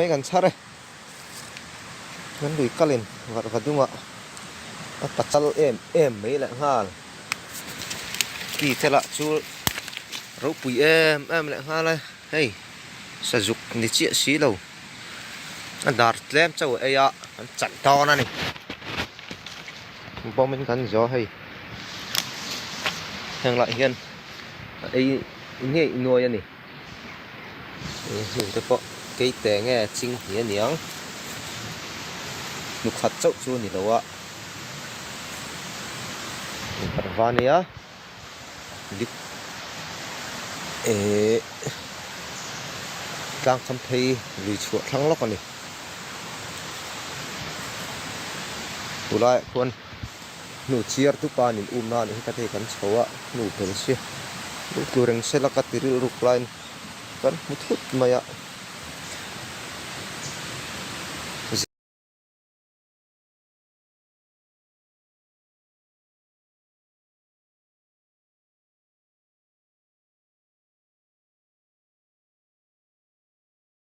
mấy gần sát đây ngắn đuổi cắt lên vật đúng không ạ bắt chặt em mấy lại ha kỳ thế là chú rau bụi em lại ha đây hey sử dụng để chia xí đâu anh đặt lem cho ai ạ anh chặn to này bao mình gắn gió hay hàng lại hiền ấy nghe nuôi này dùng cho có cây té nghe chinh hiền nhàng lục hạt chậu chu này đâu ạ bắt vào này á lip càng không thấy lùi chuột thăng lóc này tụ lại con nụ chia tu pa nín na này cái thế kan chawa nụ bel se nụ kurang se la ka tiril ruk line kan mutut maya